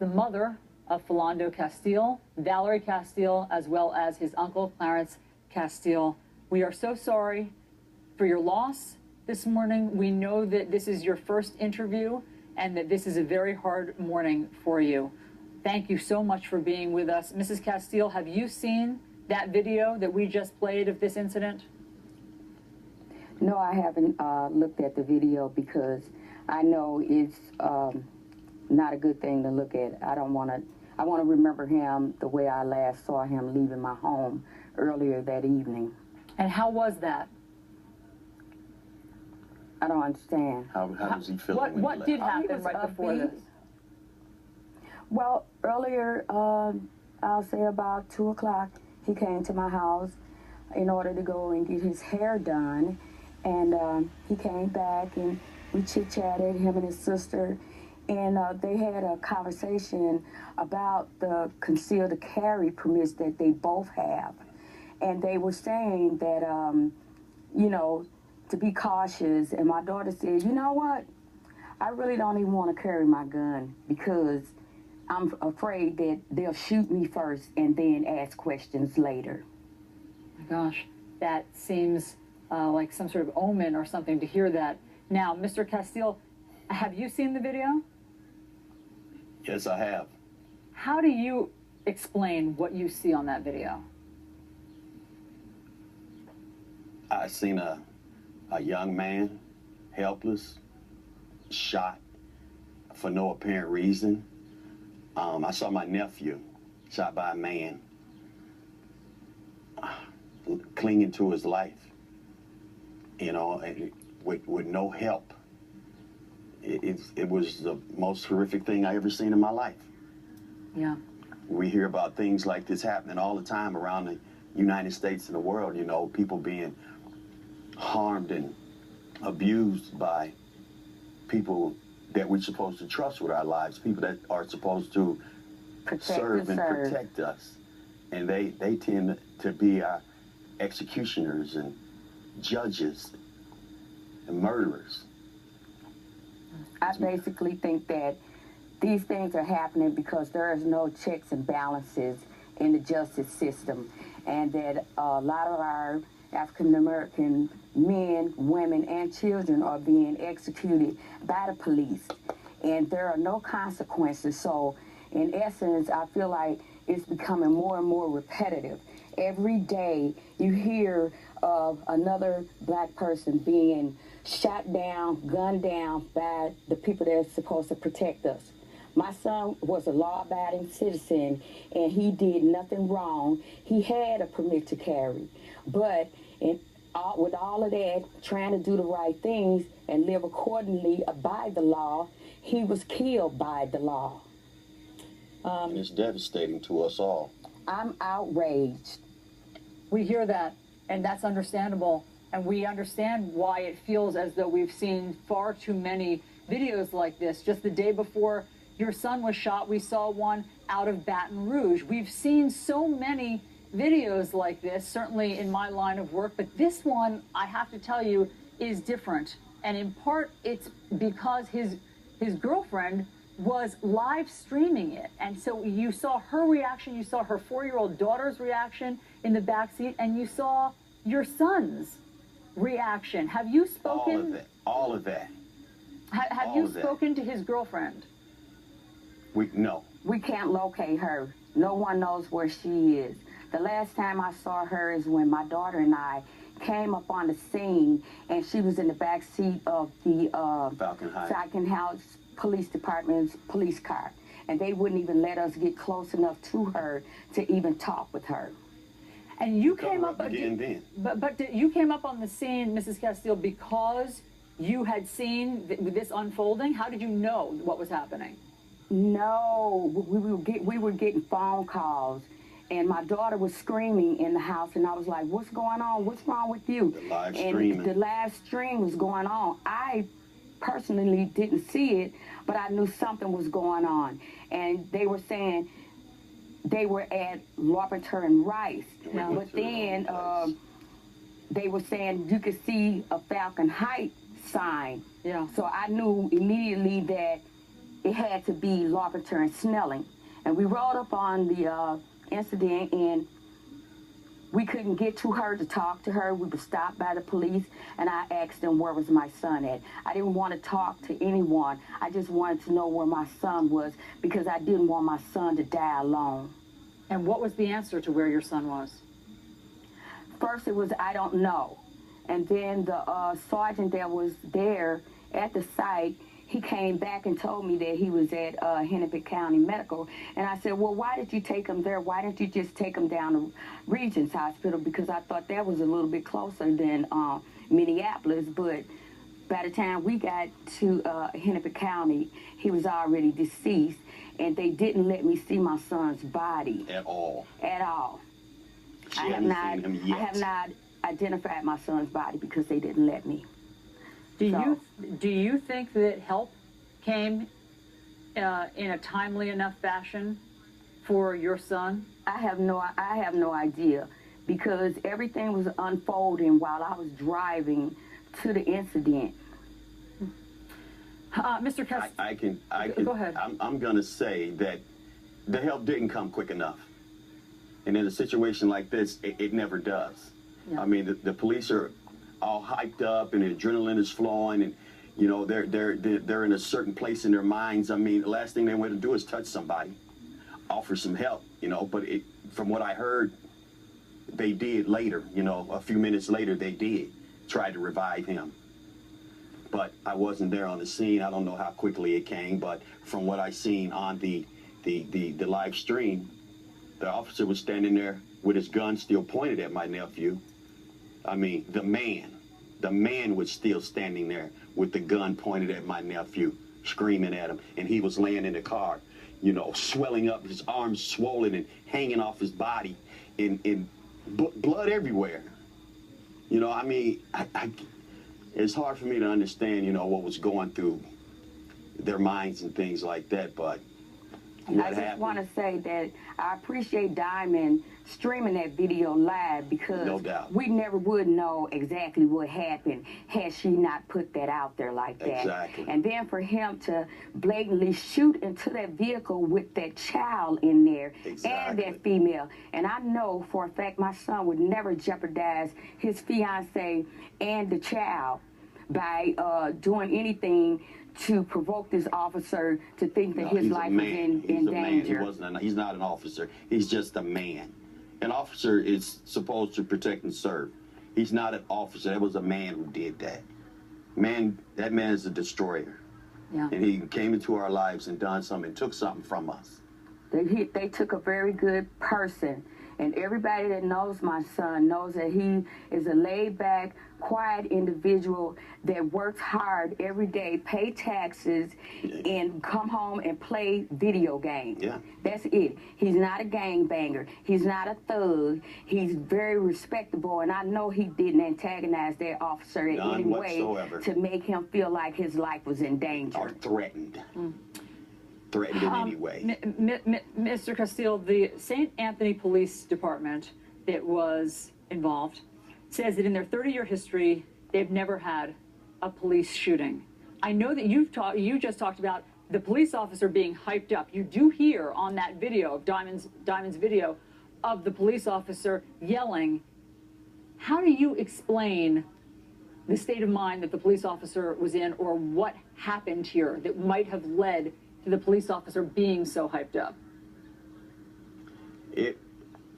the mother of Philando Castile, Valerie Castile, as well as his uncle, Clarence Castile. We are so sorry for your loss this morning. We know that this is your first interview and that this is a very hard morning for you. Thank you so much for being with us. Mrs. Castile, have you seen that video that we just played of this incident? No, I haven't looked at the video because I know it's not a good thing to look at. I want to remember him the way I last saw him leaving my home earlier that evening. And how was that? I don't understand. How was he feeling? What did happen right before this? Well, earlier, I'll say about 2 o'clock, he came to my house in order to go and get his hair done. And he came back and we chit-chatted, him and his sister. And they had a conversation about the concealed carry permits that they both have. And they were saying that, you know, to be cautious. And my daughter said, you know what? I really don't even want to carry my gun because I'm afraid that they'll shoot me first and then ask questions later. My gosh, that seems like some sort of omen or something to hear that. Now, Mr. Castile, have you seen the video? Yes, I have. How do you explain what you see on that video? I seen a young man, helpless, shot for no apparent reason. I saw my nephew shot by a man, clinging to his life, you know, with no help. It was the most horrific thing I ever seen in my life. Yeah. We hear about things like this happening all the time around the United States and the world, you know, people being harmed and abused by people that we're supposed to trust with our lives, people that are supposed to serve and protect us. And they tend to be our executioners and judges and murderers. I basically think that these things are happening because there is no checks and balances in the justice system, and that a lot of our African-American men, women, and children are being executed by the police, and there are no consequences. So, in essence, I feel like it's becoming more and more repetitive. Every day you hear of another black person being shot down, gunned down by the people that are supposed to protect us. My son was a law-abiding citizen, and he did nothing wrong. He had a permit to carry, but with all of that, trying to do the right things and live accordingly by the law, he was killed by the law. And it's devastating to us all. I'm outraged. We hear that, and that's understandable. And we understand why it feels as though we've seen far too many videos like this. Just the day before your son was shot, we saw one out of Baton Rouge. We've seen so many videos like this, certainly in my line of work, but this one, I have to tell you, is different. And in part, it's because his girlfriend was live streaming it. And so you saw her reaction, you saw her 4-year-old daughter's reaction in the backseat, and you saw your son's reaction. Have you spoken? All of that. Have you spoken to his girlfriend? No. We can't locate her. No one knows where she is. The last time I saw her is when my daughter and I came up on the scene, and she was in the back seat of the Falcon Heights Police Department's police car, and they wouldn't even let us get close enough to her to even talk with her. And you came up again then. But you came up on the scene, Mrs. Castile, because you had seen this unfolding. How did you know what was happening? No, we were getting phone calls, and my daughter was screaming in the house, and I was like, "What's going on? What's wrong with you?" The live streaming. And the live stream was going on. I personally didn't see it, but I knew something was going on, and they were saying they were at Larpenteur and Rice, but then they were saying you could see a Falcon Heights sign. Yeah. So I knew immediately that it had to be Larpenteur and Snelling. And we rode up on the incident, and we couldn't get to her to talk to her. We were stopped by the police, and I asked them where was my son at. I didn't want to talk to anyone. I just wanted to know where my son was because I didn't want my son to die alone. And what was the answer to where your son was? First it was, I don't know. And then the sergeant that was there at the site, he came back and told me that he was at Hennepin County Medical. And I said, well, why did you take him there? Why didn't you just take him down to Regents Hospital? Because I thought that was a little bit closer than Minneapolis. But by the time we got to Hennepin County, he was already deceased. And they didn't let me see my son's body. At all. At all. She hadn't seen him yet. I have not identified my son's body because they didn't let me. Do you think that help came in a timely enough fashion for your son? I have no idea because everything was unfolding while I was driving to the incident. Mr. Kess, I can. Go ahead. I'm going to say that the help didn't come quick enough, and in a situation like this, it never does. Yeah. I mean, the police are all hyped up and the adrenaline is flowing, and you know they're in a certain place in their minds. I mean, the last thing they want to do is touch somebody, offer some help, you know. But from what I heard, they did later. You know, a few minutes later, they did try to revive him. But I wasn't there on the scene. I don't know how quickly it came, but from what I seen on the live stream, the officer was standing there with his gun still pointed at my nephew. I mean, the man was still standing there with the gun pointed at my nephew, screaming at him, and he was laying in the car, you know, swelling up, his arms swollen and hanging off his body, in blood everywhere. You know, I mean, it's hard for me to understand, you know, what was going through their minds and things like that, but I just want to say that I appreciate Diamond streaming that video live because no doubt. We never would know exactly what happened had she not put that out there like that. Exactly. And then for him to blatantly shoot into that vehicle with that child in there and that female. And I know for a fact my son would never jeopardize his fiance and the child by doing anything to provoke this officer to think that his life was in danger. He's not an officer. He's just a man. An officer is supposed to protect and serve. He's not an officer. That was a man who did that. That man is a destroyer. Yeah. And he came into our lives and done something, took something from us. They took a very good person. And everybody that knows my son knows that he is a laid-back, quiet individual that works hard every day, pay taxes, and come home and play video games. Yeah. That's it. He's not a gangbanger. He's not a thug. He's very respectable, and I know he didn't antagonize that officer in any way to make him feel like his life was in danger. Or threatened. Threatened in any way. Mr. Castile, the St. Anthony Police Department that was involved says that in their 30-year history, they've never had a police shooting. I know that you just talked about the police officer being hyped up. You do hear on that video of Diamond's video of the police officer yelling. How do you explain the state of mind that the police officer was in, or what happened here that might have led to the police officer being so hyped up?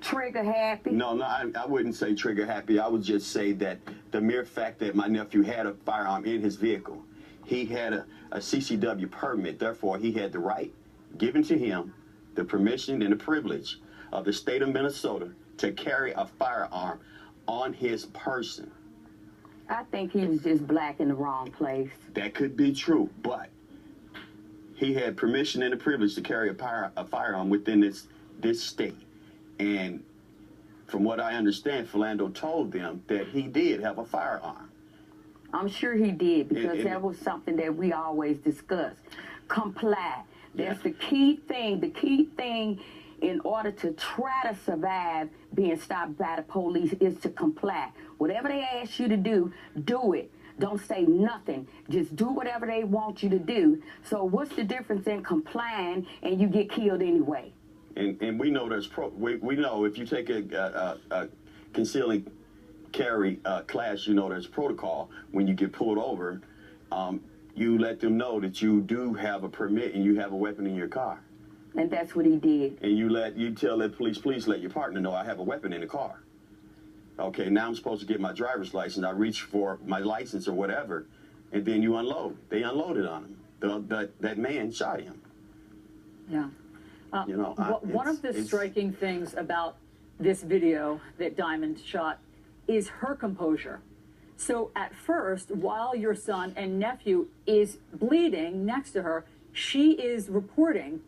Trigger happy? No, I wouldn't say trigger happy. I would just say that the mere fact that my nephew had a firearm in his vehicle, he had a CCW permit, therefore he had the right given to him, the permission and the privilege of the state of Minnesota to carry a firearm on his person. I think he was just black in the wrong place. That could be true, but he had permission and the privilege to carry a firearm within this state. And from what I understand, Philando told them that he did have a firearm. I'm sure he did, because that was something that we always discussed. Comply. That's the key thing. The key thing in order to try to survive being stopped by the police is to comply. Whatever they ask you to do, do it. don't say nothing. Just do whatever they want you to do. So what's the difference in complying and you get killed anyway? And we know we know if you take a concealing carry class, you know there's protocol. When you get pulled over, you let them know that you do have a permit and you have a weapon in your car. And that's what he did. And you tell the police, please let your partner know I have a weapon in the car. Okay, now I'm supposed to get my driver's license. I reach for my license or whatever, and then you unload. They unloaded on him. That man shot him. Yeah. You know, one of the striking things about this video that Diamond shot is her composure. So at first, while your son and nephew is bleeding next to her, she is reporting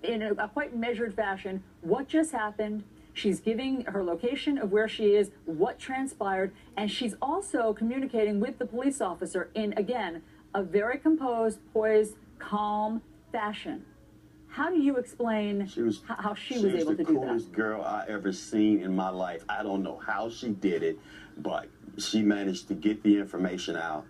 in a quite measured fashion what just happened. She's giving her location of where she is, what transpired, and she's also communicating with the police officer in, again, a very composed, poised, calm fashion. How do you explain how she was able to do that? She was the coolest girl I ever seen in my life. I don't know how she did it, but she managed to get the information out.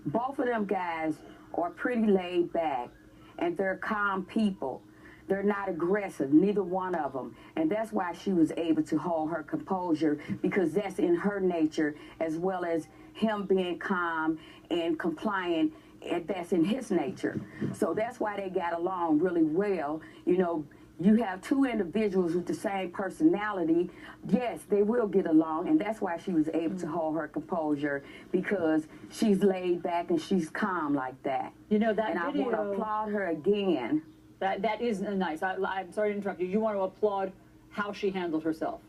Both of them guys are pretty laid back, and they're calm people. They're not aggressive, neither one of them. And that's why she was able to hold her composure, because that's in her nature, as well as him being calm and compliant, and that's in his nature. So that's why they got along really well. You know, you have two individuals with the same personality, yes, they will get along, and that's why she was able to hold her composure, because she's laid back and she's calm like that. You know, that and video, I want to applaud her again. That is nice. I'm sorry to interrupt you. You want to applaud how she handled herself.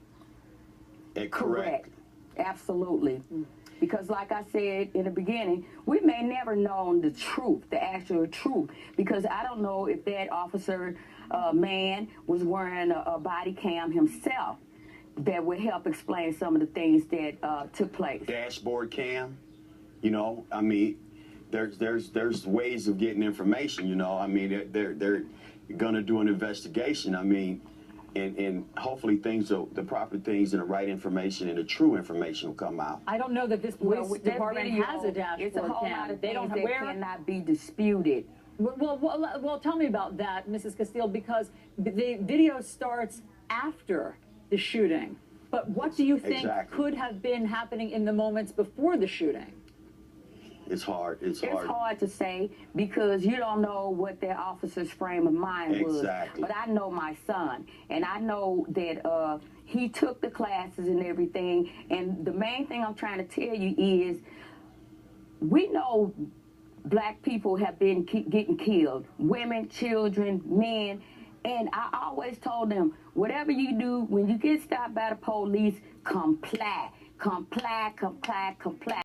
Correct. Absolutely. Because like I said in the beginning, we may never know the truth, the actual truth, because I don't know if that officer man was wearing a body cam himself that would help explain some of the things that took place. Dashboard cam, you know, I mean, there's ways of getting information, you know. I mean, they're gonna do an investigation. I mean, and hopefully the proper things and the right information and the true information will come out. I don't know that this police department has a dashboard it's a whole cam. lot of they things don't that cannot be disputed. Well, tell me about that, Mrs. Castile, because the video starts after the shooting. But what do you think could have been happening in the moments before the shooting? It's hard. It's hard to say, because you don't know what their officer's frame of mind was. But I know my son, and I know that he took the classes and everything. And the main thing I'm trying to tell you is, we know black people have been getting killed, women, children, men. And I always told them, whatever you do, when you get stopped by the police, comply, comply, comply, comply.